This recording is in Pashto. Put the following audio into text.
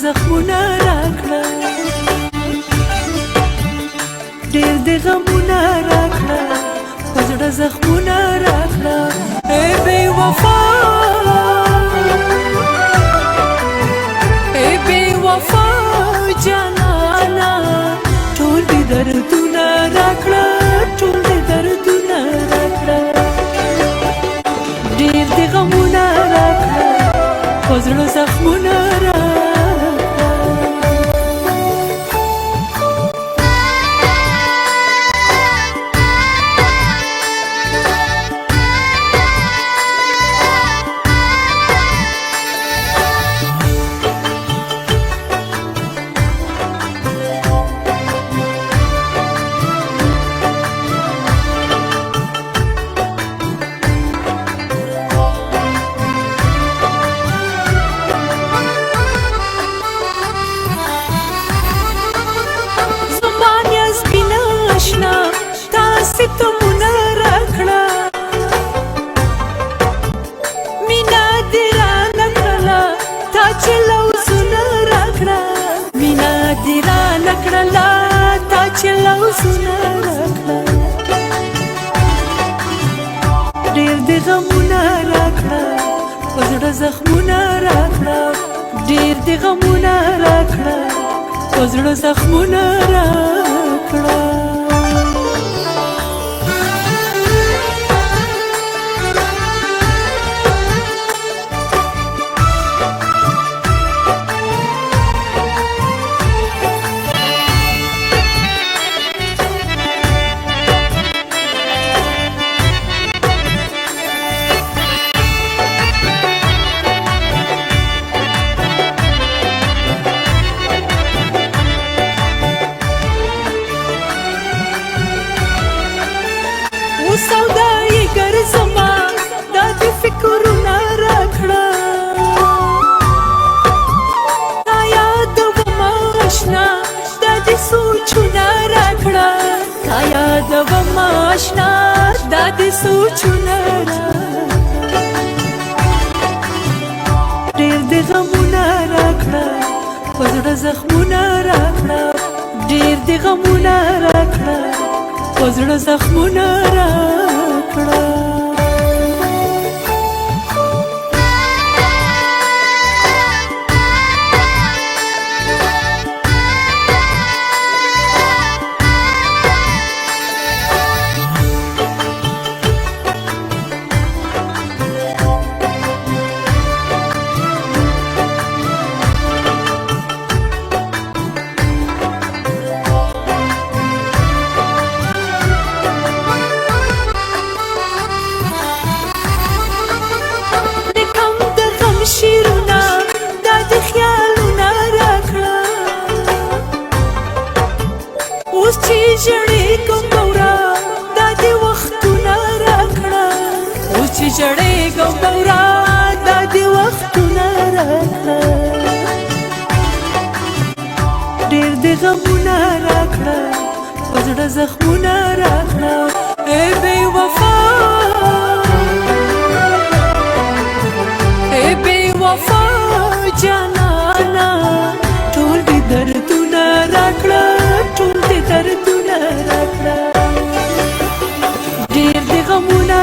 زخمونه راکړه ډېر دې غمونه راکړه په زړه زخمونه راکړه ای بې وفا ای بې وفا جانانه ټول دې دردونه راکړه ټول دې دردونه راکړه ډېر دې غمونه راکړه په زړه زخمونه راکړه ستمونه راکړه مینا دې رانه کړله تا چې لوظونه راکړه مینا دې رانه کړله تا چې لوظونه راکړه ډېر دې غمونه راکړه په زړه زخمونه راکړه ډېر دې غمونه راکړه په زړه زخمونه راکړه سودايګر زما دا دې فکرونه راکړه تا یادومه اشنا دا دې سوچونه راکړه تا یادومه اشنا دا دې سوچونه راکړه ډېر دې غمونه راکړه په زړه زخمونه راکړه ډېر دې غمونه راکړه په زړه زخمونه راکړه اوس چې ژړې کوم بورا دا دې وختونه راکړه اوس چې ژړې کوم بورا دا دې وختونه راکړه ډېر دې غمونه راکړه په زړه زخمونه راکړه ای بې وفا ای بې وفا جانانه ټول دې دردونه راکړه ټول دې دردونه راکړه ډېر دې غمونه